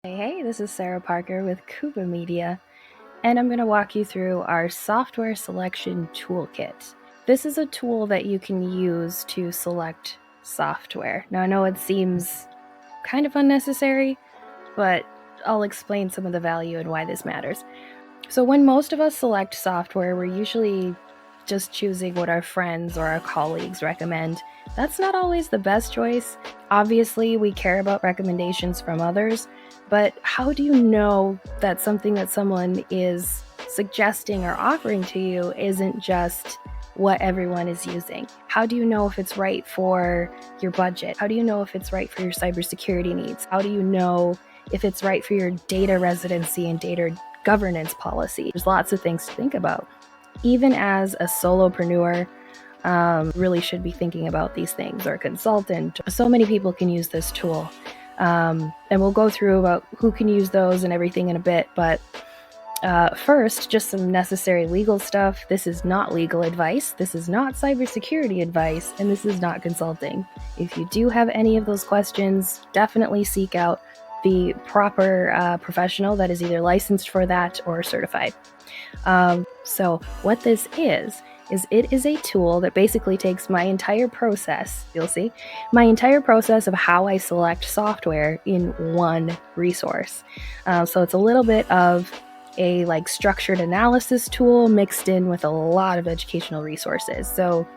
Hey, this is Sarah Parker with Kuba Media, and I'm going to walk you through our Software Selection Toolkit. This is a tool that you can use to select software. Now, I know it seems kind of unnecessary, but I'll explain some of the value and why this matters. So when most of us select software, we're usually just choosing what our friends or our colleagues recommend. That's not always the best choice. Obviously, we care about recommendations from others, but how do you know that something that someone is suggesting or offering to you isn't just what everyone is using? How do you know if it's right for your budget? How do you know if it's right for your cybersecurity needs? How do you know if it's right for your data residency and data governance policy? There's lots of things to think about. Even as a solopreneur, really should be thinking about these things, or a consultant. So many people can use this tool. And we'll go through about who can use those and everything in a bit, but first, just some necessary legal stuff. This is not legal advice, this is not cybersecurity advice, and this is not consulting. If you do have any of those questions, definitely seek out the proper professional that is either licensed for that or certified. So what this is it is a tool that basically takes my entire process, my entire process of how I select software in one resource. So it's a little bit of a structured analysis tool mixed in with a lot of educational resources. So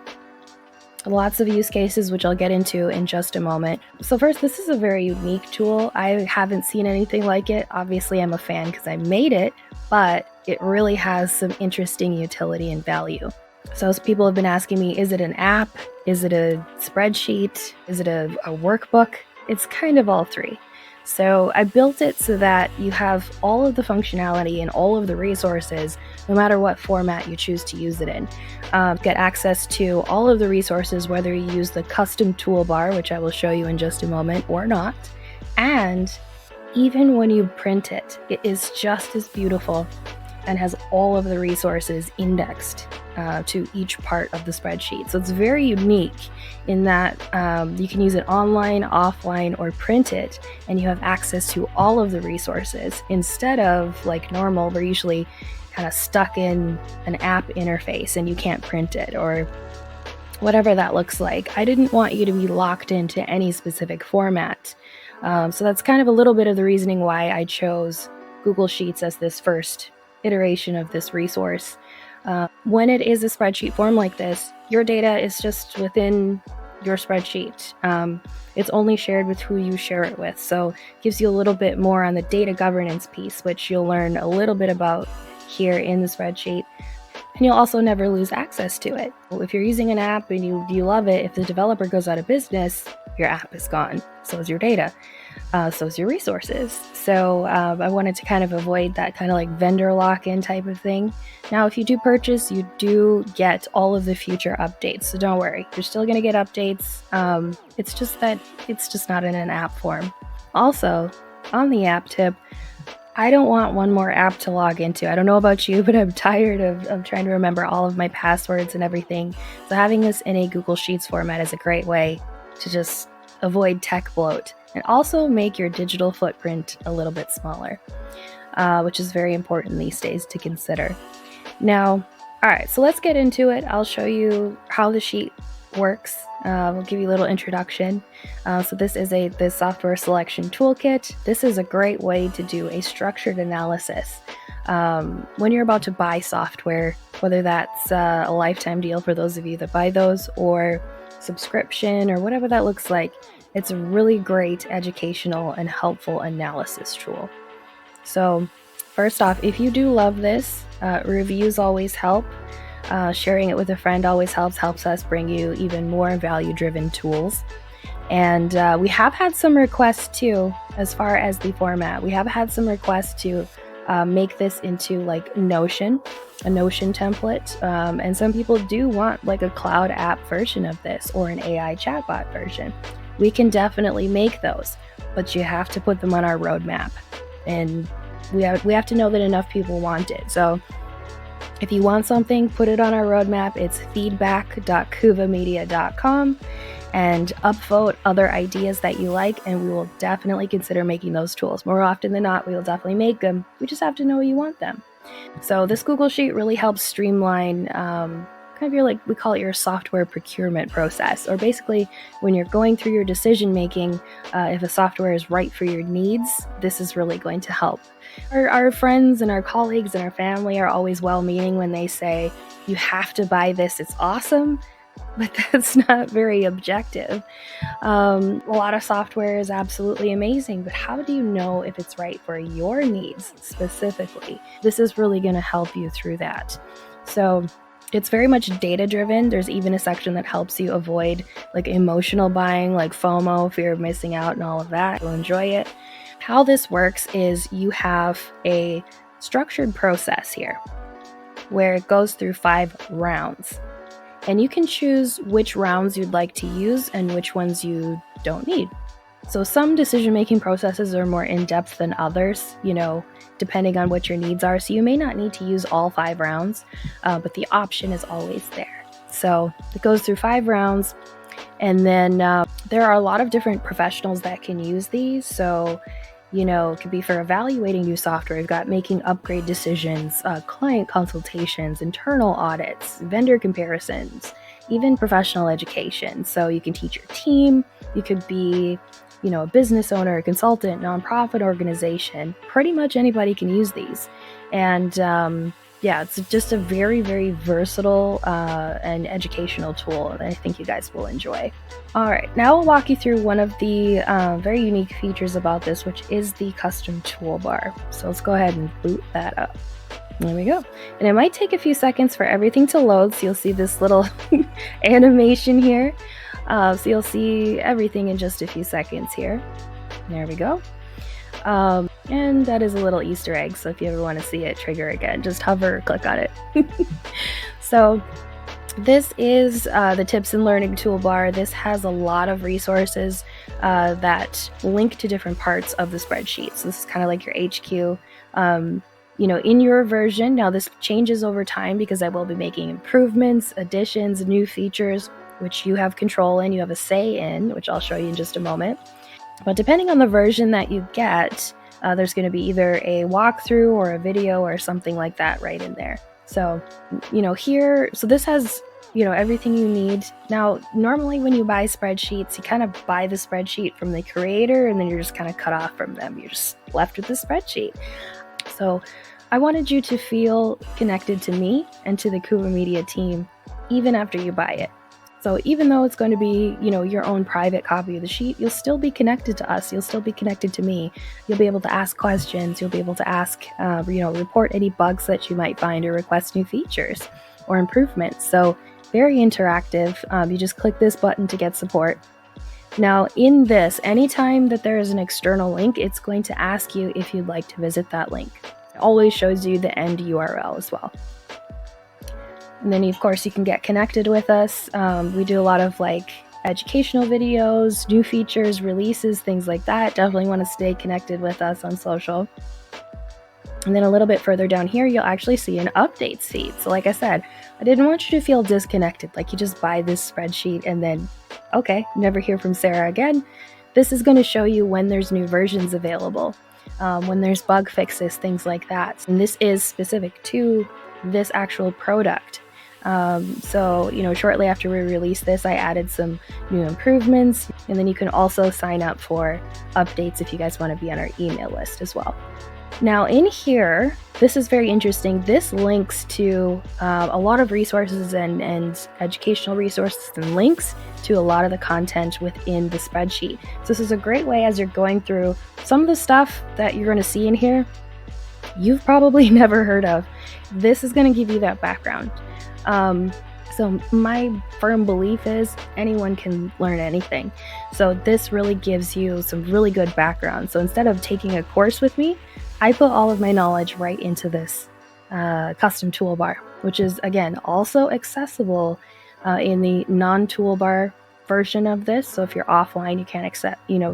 lots of use cases, which I'll get into in just a moment. So first, this is a very unique tool. I haven't seen anything like it. Obviously, I'm a fan because I made it, but it really has some interesting utility and value. So as people have been asking me, is it an app? Is it a spreadsheet? Is it a workbook? It's kind of all three. So I built it so that you have all of the functionality and all of the resources, no matter what format you choose to use it in. Get access to all of the resources, whether you use the custom toolbar, which I will show you in just a moment, or not. And even when you print it, it is just as beautiful and has all of the resources indexed to each part of the spreadsheet. So it's very unique in that you can use it online, offline, or print it, and you have access to all of the resources instead of like normal, we're usually kind of stuck in an app interface and you can't print it or whatever that looks like. I didn't want you to be locked into any specific format. So that's kind of a little bit of the reasoning why I chose Google Sheets as this first iteration of this resource. When it is a spreadsheet form like this, your data is just within your spreadsheet. It's only shared with who you share it with. So it gives you a little bit more on the data governance piece, which you'll learn a little bit about here in the spreadsheet. And you'll also never lose access to it. If you're using an app and you love it, if the developer goes out of business, your app is gone. So is your data. So is your resources. So I wanted to kind of avoid that kind of like vendor lock-in type of thing. Now, if you do purchase, you do get all of the future updates. So don't worry, you're still going to get updates. It's just that it's just not in an app form. Also, on the app tip, I don't want one more app to log into. I don't know about you, but I'm tired of trying to remember all of my passwords and everything. So having this in a Google Sheets format is a great way to just avoid tech bloat and also make your digital footprint a little bit smaller, which is very important these days to consider. Now, all right, so let's get into it. I'll show you how the sheet works. We'll give you a little introduction. So this is the Software Selection Toolkit. This is a great way to do a structured analysis. When you're about to buy software, whether that's a lifetime deal for those of you that buy those, or subscription, or whatever that looks like, it's a really great educational and helpful analysis tool. So first off, if you do love this, reviews always help. Sharing it with a friend always helps us bring you even more value-driven tools. And we have had some requests too, as far as the format. We have had some requests to make this into like a Notion template. And some people do want like a cloud app version of this or an AI chatbot version. We can definitely make those, but you have to put them on our roadmap. And we have to know that enough people want it. So if you want something, put it on our roadmap. It's feedback.kuvamedia.com. and upvote other ideas that you like, and we will definitely consider making those tools. More often than not, we will definitely make them. We just have to know you want them. So this Google Sheet really helps streamline kind of your, we call it your software procurement process, or basically when you're going through your decision making, if a software is right for your needs, this is really going to help. Our friends and our colleagues and our family are always well-meaning when they say, you have to buy this, it's awesome, but that's not very objective. A lot of software is absolutely amazing, but how do you know if it's right for your needs specifically? This is really going to help you through that. So it's very much data driven. There's even a section that helps you avoid like emotional buying, like FOMO, fear of missing out, and all of that. You'll enjoy it. How this works is you have a structured process here where it goes through 5 rounds. And you can choose which rounds you'd like to use and which ones you don't need. So some decision-making processes are more in-depth than others, depending on what your needs are. So you may not need to use all 5 rounds, but the option is always there. So it goes through 5 rounds, and then there are a lot of different professionals that can use these. So it could be for evaluating new software. You've got making upgrade decisions, client consultations, internal audits, vendor comparisons, even professional education. So you can teach your team. You could be, a business owner, a consultant, nonprofit organization. Pretty much anybody can use these. And it's just a very, very versatile and educational tool that I think you guys will enjoy. All right, now I'll walk you through one of the very unique features about this, which is the custom toolbar. So let's go ahead and boot that up. There we go. And it might take a few seconds for everything to load, so you'll see this little animation here. So you'll see everything in just a few seconds here. There we go. And that is a little Easter egg, so if you ever want to see it trigger again, just hover or click on it. So this is the tips and learning toolbar. This has a lot of resources that link to different parts of the spreadsheet. So this is kind of like your HQ. In your version, now this changes over time because I will be making improvements, additions, new features, which you have control in, you have a say in, which I'll show you in just a moment. But depending on the version that you get, there's going to be either a walkthrough or a video or something like that right in there. So, here, so this has, everything you need. Now, normally when you buy spreadsheets, you kind of buy the spreadsheet from the creator and then you're just kind of cut off from them. You're just left with the spreadsheet. So I wanted you to feel connected to me and to the Kuba Media team, even after you buy it. So even though it's going to be, your own private copy of the sheet, you'll still be connected to us. You'll still be connected to me. You'll be able to ask questions. You'll be able to ask, report any bugs that you might find or request new features or improvements. So very interactive. You just click this button to get support. Now in this, anytime that there is an external link, it's going to ask you if you'd like to visit that link. It always shows you the end URL as well. And then, of course, you can get connected with us. We do a lot of educational videos, new features, releases, things like that. Definitely want to stay connected with us on social. And then a little bit further down here, you'll actually see an updates feed. So like I said, I didn't want you to feel disconnected, like you just buy this spreadsheet and then, okay, never hear from Sarah again. This is going to show you when there's new versions available, when there's bug fixes, things like that. And this is specific to this actual product. So, shortly after we released this, I added some new improvements, and then you can also sign up for updates if you guys want to be on our email list as well. Now in here, this is very interesting. This links to a lot of resources and educational resources and links to a lot of the content within the spreadsheet. So this is a great way as you're going through some of the stuff that you're going to see in here you've probably never heard of. This is going to give you that background. So my firm belief is anyone can learn anything. So this really gives you some really good background. So instead of taking a course with me, I put all of my knowledge right into this custom toolbar, which is, again, also accessible in the non-toolbar version of this. So if you're offline, you can't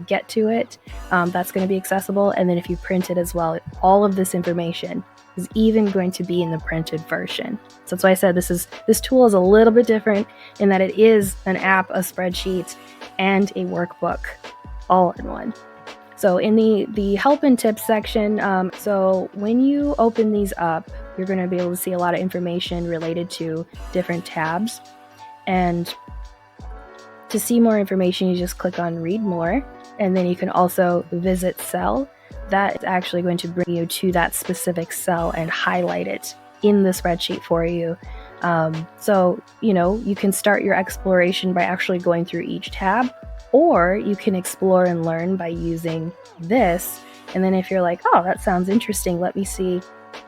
get to it. That's going to be accessible. And then if you print it as well, all of this information is even going to be in the printed version. So that's why I said this tool is a little bit different in that it is an app, a spreadsheet, and a workbook all in one. So in the help and tips section, so when you open these up, you're going to be able to see a lot of information related to different tabs. And to see more information, you just click on read more, and then you can also visit cell. That is actually going to bring you to that specific cell and highlight it in the spreadsheet for you. So, you can start your exploration by actually going through each tab, or you can explore and learn by using this. And then if you're like, oh, that sounds interesting, let me see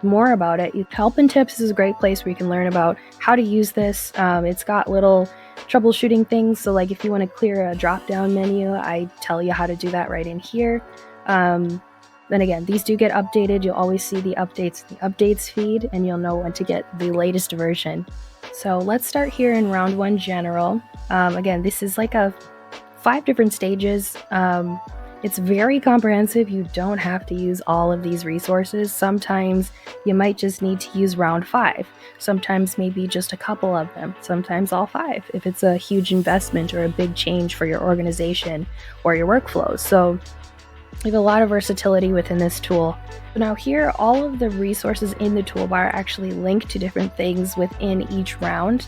more about it. Help and tips is a great place where you can learn about how to use this. It's got little troubleshooting things. So like if you want to clear a drop-down menu, I tell you how to do that right in here. Then again, these do get updated. You'll always see the updates feed, and you'll know when to get the latest version. So let's start here in round 1 general. Again, this is like 5 different stages. It's very comprehensive. You don't have to use all of these resources. Sometimes you might just need to use round 5. Sometimes maybe just a couple of them. Sometimes all 5 if it's a huge investment or a big change for your organization or your workflows. So you have a lot of versatility within this tool. Now here, all of the resources in the toolbar actually link to different things within each round.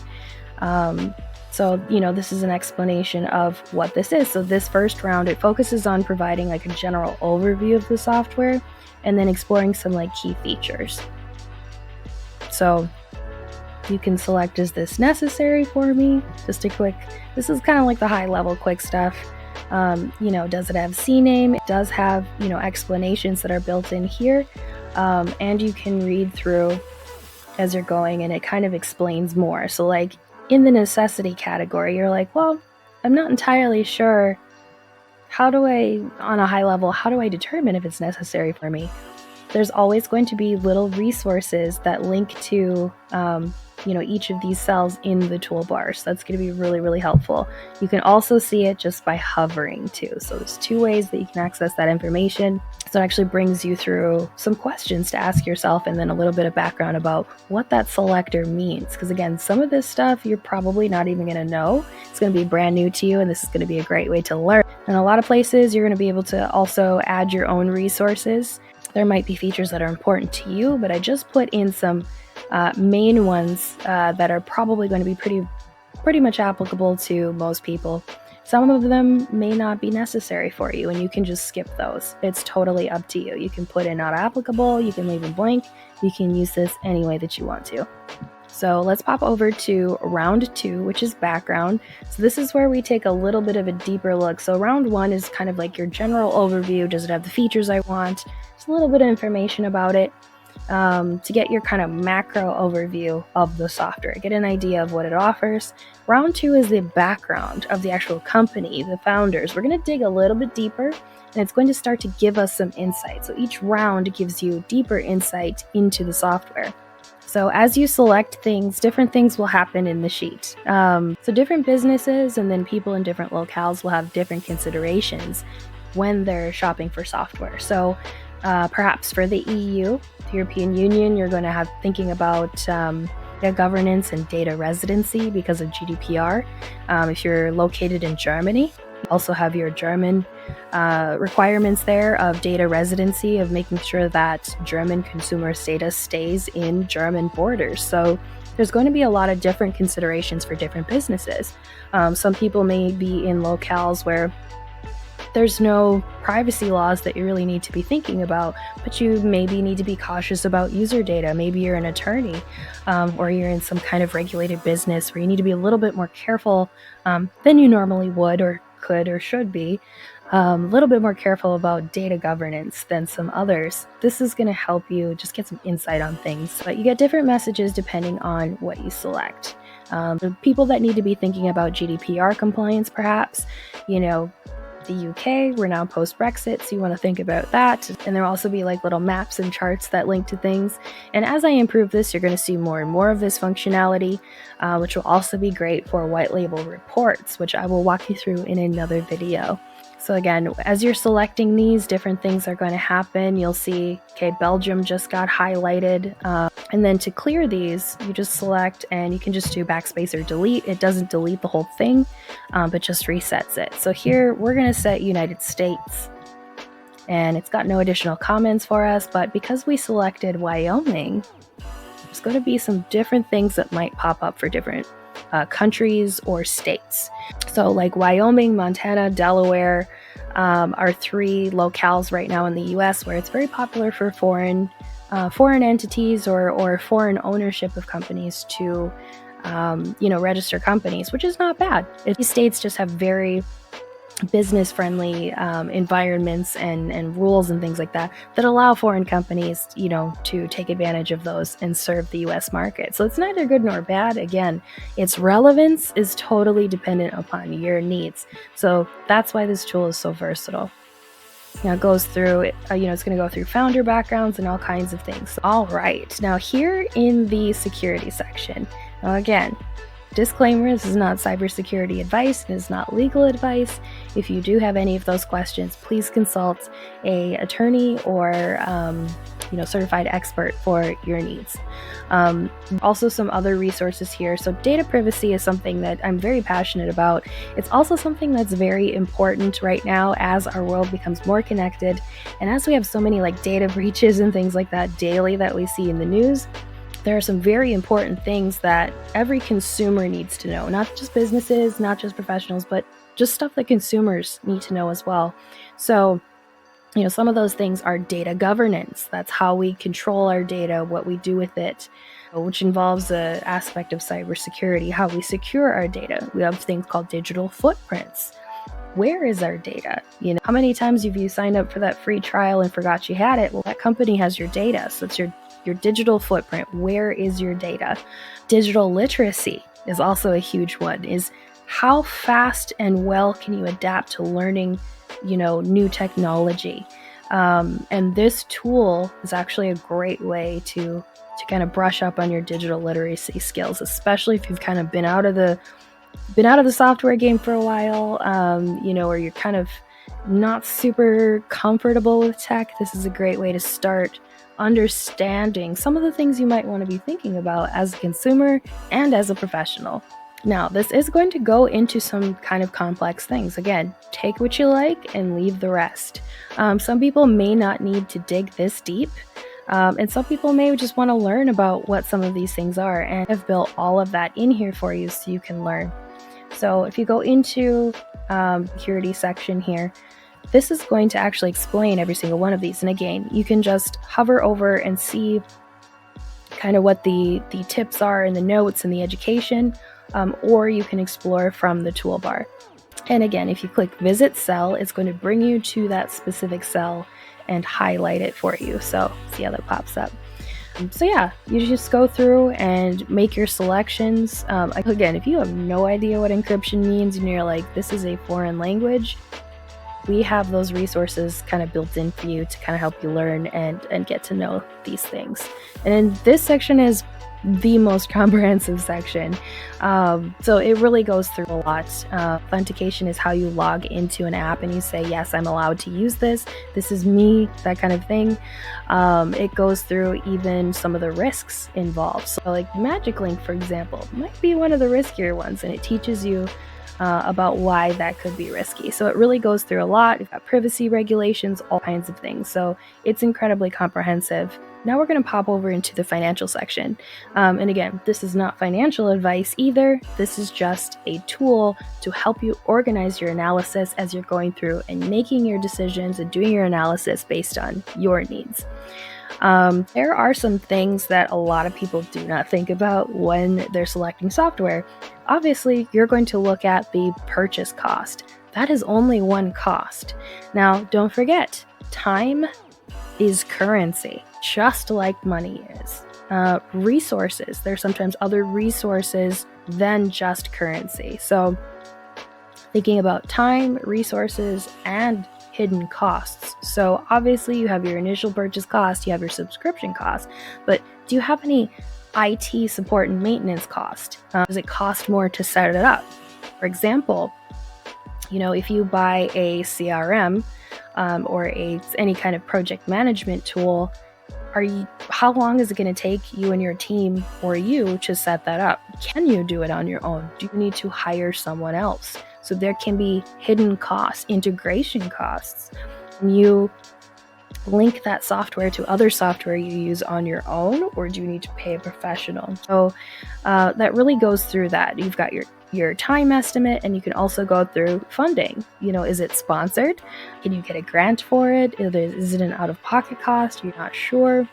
So, this is an explanation of what this is. So this first round, it focuses on providing like a general overview of the software and then exploring some like key features. So you can select, is this necessary for me? Just a quick, this is kind of like the high level quick stuff. Does it have CNAME? It does have, explanations that are built in here. And you can read through as you're going, and it kind of explains more. So like, in the necessity category, you're like, well, I'm not entirely sure. On a high level, how do I determine if it's necessary for me? There's always going to be little resources that link to, each of these cells in the toolbar. So that's going to be really, really helpful. You can also see it just by hovering too. So there's 2 ways that you can access that information. So it actually brings you through some questions to ask yourself, and then a little bit of background about what that selector means. Because again, some of this stuff you're probably not even going to know. It's going to be brand new to you, and this is going to be a great way to learn. In a lot of places, you're going to be able to also add your own resources. There might be features that are important to you, but I just put in some main ones that are probably going to be pretty much applicable to most people. Some of them may not be necessary for you, and you can just skip those. It's totally up to you. You can put in not applicable, you can leave them blank, you can use this any way that you want to. So let's pop over to round 2, which is background. So this is where we take a little bit of a deeper look. So round 1 is kind of like your general overview. Does it have the features I want? Just a little bit of information about it. To get your kind of macro overview of the software, get an idea of what it offers. Round 2 is the background of the actual company, the founders. We're going to dig a little bit deeper, and it's going to start to give us some insight. So each round gives you deeper insight into the software. So as you select things, different things will happen in the sheet. So different businesses and then people in different locales will have different considerations when they're shopping for software. So perhaps for the EU, the European Union, you're going to have thinking about data governance and data residency because of GDPR. If you're located in Germany, you also have your German requirements there of data residency, of making sure that German consumer data stays in German borders. So there's going to be a lot of different considerations for different businesses. Some people may be in locales where there's no privacy laws that you really need to be thinking about, but you maybe need to be cautious about user data. Maybe you're an attorney or you're in some kind of regulated business where you need to be a little bit more careful than you normally would or could or should be. A little bit more careful about data governance than some others. This is going to help you just get some insight on things, but you get different messages depending on what you select. The people that need to be thinking about GDPR compliance, perhaps, the UK. We're now post-Brexit, so you want to think about that. And there'll also be like little maps and charts that link to things. And as I improve this, you're going to see more and more of this functionality, which will also be great for white label reports, which I will walk you through in another video. So again, as you're selecting these, different things are going to happen. You'll see, okay, Belgium just got highlighted. And then to clear these, you just select, and you can just do backspace or delete. It doesn't delete the whole thing, but just resets it. So here we're going to set United States. And it's got no additional comments for us, but because we selected Wyoming, there's going to be some different things that might pop up for different countries or states. So like Wyoming, Montana, Delaware are 3 locales right now in the US where it's very popular for foreign entities or foreign ownership of companies to register companies, which is not bad. These states just have very business-friendly environments and rules and things like that allow foreign companies, to take advantage of those and serve the US market. So it's neither good nor bad. Again, its relevance is totally dependent upon your needs. So that's why this tool is so versatile. Now it goes through, it's going to go through founder backgrounds and all kinds of things. All right, now here in the security section, now again, disclaimer, this is not cybersecurity advice, it is not legal advice. If you do have any of those questions, please consult an attorney or certified expert for your needs. Also some other resources here. So data privacy is something that I'm very passionate about. It's also something that's very important right now as our world becomes more connected, and as we have so many like data breaches and things like that daily that we see in the news. There are some very important things that every consumer needs to know, not just businesses, not just professionals, but just stuff that consumers need to know as well. So, some of those things are data governance. That's how we control our data, what we do with it, which involves an aspect of cybersecurity, how we secure our data. We have things called digital footprints. Where is our data? How many times have you signed up for that free trial and forgot you had it? Well, that company has your data, so it's your digital footprint. Where is your data? Digital literacy is also a huge one. Is how fast and well can you adapt to learning, new technology? And this tool is actually a great way to kind of brush up on your digital literacy skills, especially if you've kind of been out of the software game for a while, or you're kind of not super comfortable with tech. This is a great way to start understanding some of the things you might want to be thinking about as a consumer and as a professional. Now, this is going to go into some kind of complex things. Again, take what you like and leave the rest. Some people may not need to dig this deep, and some people may just want to learn about what some of these things are, and I've built all of that in here for you so you can learn. So if you go into security section here, this is going to actually explain every single one of these. And again, you can just hover over and see kind of what the tips are in the notes and the education, or you can explore from the toolbar. And again, if you click visit cell, it's going to bring you to that specific cell and highlight it for you. So see how that pops up. So yeah, you just go through and make your selections. Again, if you have no idea what encryption means and you're like, this is a foreign language, we have those resources kind of built in for you to kind of help you learn and get to know these things. And then this section is the most comprehensive section. So it really goes through a lot. Authentication is how you log into an app and you say, yes, I'm allowed to use this. This is me, that kind of thing. It goes through even some of the risks involved. So like Magic Link, for example, might be one of the riskier ones, and it teaches you about why that could be risky. So it really goes through a lot. You've got privacy regulations, all kinds of things. So it's incredibly comprehensive. Now we're going to pop over into the financial section. And again, this is not financial advice either. This is just a tool to help you organize your analysis as you're going through and making your decisions and doing your analysis based on your needs. There are some things that a lot of people do not think about when they're selecting software. Obviously, you're going to look at the purchase cost. That is only one cost. Now, don't forget, time is currency, just like money is. Resources, there's sometimes other resources than just currency. So thinking about time, resources, and hidden costs. So obviously you have your initial purchase cost, you have your subscription cost, but do you have any IT support and maintenance cost? Does it cost more to set it up? For example, if you buy a CRM or any kind of project management tool, how long is it going to take you and your team or you to set that up? Can you do it on your own? Do you need to hire someone else? So there can be hidden costs, integration costs. When you link that software to other software you use on your own, or do you need to pay a professional? So that really goes through that. You've got your time estimate, and you can also go through funding. Is it sponsored? Can you get a grant for it? Is it an out-of-pocket cost? You're not sure.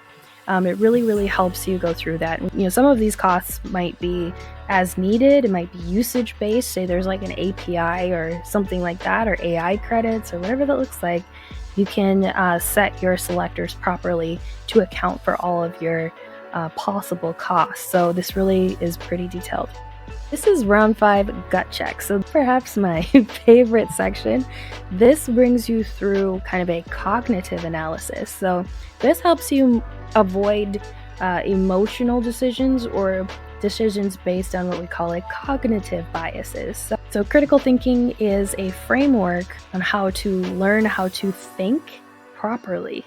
It really, really helps you go through that. Some of these costs might be as needed. It might be usage-based. Say there's like an API or something like that, or AI credits, or whatever that looks like. You can set your selectors properly to account for all of your possible costs. So this really is pretty detailed. This is round 5, gut check. So perhaps my favorite section. This brings you through kind of a cognitive analysis. So this helps you avoid emotional decisions or decisions based on what we call cognitive biases. So critical thinking is a framework on how to learn how to think properly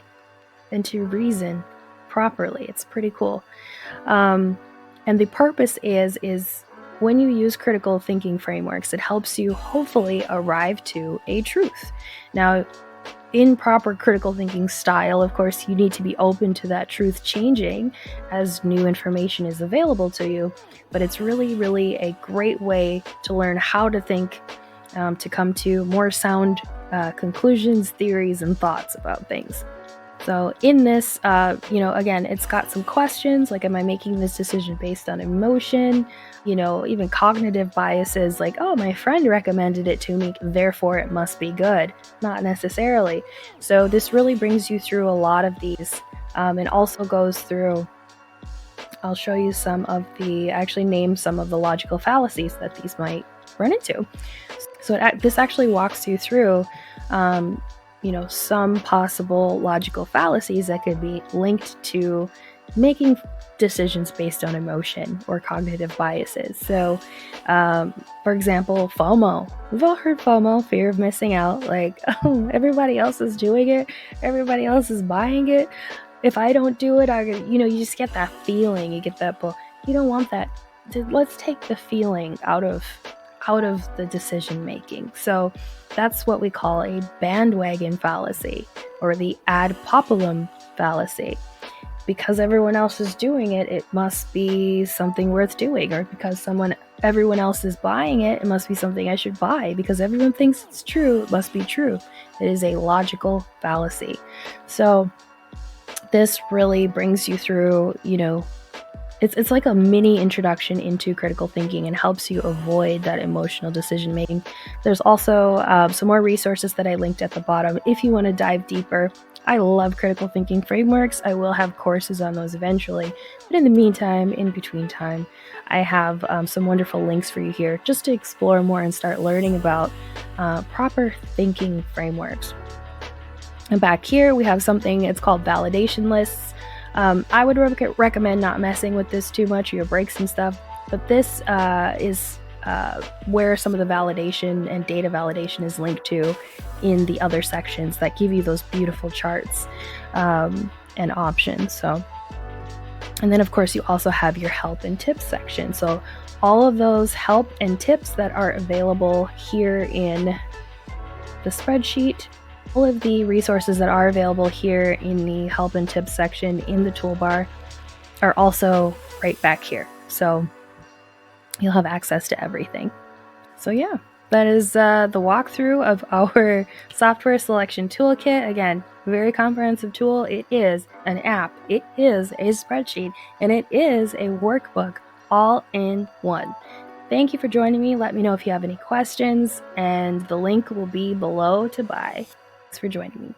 and to reason properly. It's pretty cool. And the purpose is when you use critical thinking frameworks, it helps you hopefully arrive to a truth. Now, in proper critical thinking style, of course, you need to be open to that truth changing as new information is available to you. But it's really, really a great way to learn how to think, to come to more sound conclusions, theories, and thoughts about things. So in this, again, it's got some questions like, am I making this decision based on emotion? Even cognitive biases like, oh, my friend recommended it to me, therefore it must be good. Not necessarily. So this really brings you through a lot of these, and also goes through, I'll show you actually name some of the logical fallacies that these might run into. So this actually walks you through some possible logical fallacies that could be linked to making decisions based on emotion or cognitive biases. So, for example, FOMO. We've all heard FOMO, fear of missing out. Like, oh, everybody else is doing it. Everybody else is buying it. If I don't do it, you just get that feeling. You get that, but you don't want that. Let's take the feeling out of the decision making. So that's what we call a bandwagon fallacy, or the ad populum fallacy. Because everyone else is doing it, it must be something worth doing, or because everyone else is buying it, it must be something I should buy. Because everyone thinks it's true, it must be true. It is a logical fallacy. So this really brings you through, it's like a mini introduction into critical thinking and helps you avoid that emotional decision making. There's also some more resources that I linked at the bottom if you want to dive deeper. I love critical thinking frameworks. I will have courses on those eventually. But in the meantime, in between time, I have some wonderful links for you here just to explore more and start learning about proper thinking frameworks. And back here, we have something, it's called validation lists. I would recommend not messing with this too much, your breaks and stuff, but this is where some of the validation and data validation is linked to in the other sections that give you those beautiful charts and options. And then of course you also have your help and tips section. So all of those help and tips that are available here in the spreadsheet, all of the resources that are available here in the help and tips section in the toolbar are also right back here. So you'll have access to everything. So yeah, that is the walkthrough of our software selection toolkit. Again, very comprehensive tool. It is an app, it is a spreadsheet, and it is a workbook all in one. Thank you for joining me. Let me know if you have any questions, and the link will be below to buy. Thanks for joining me.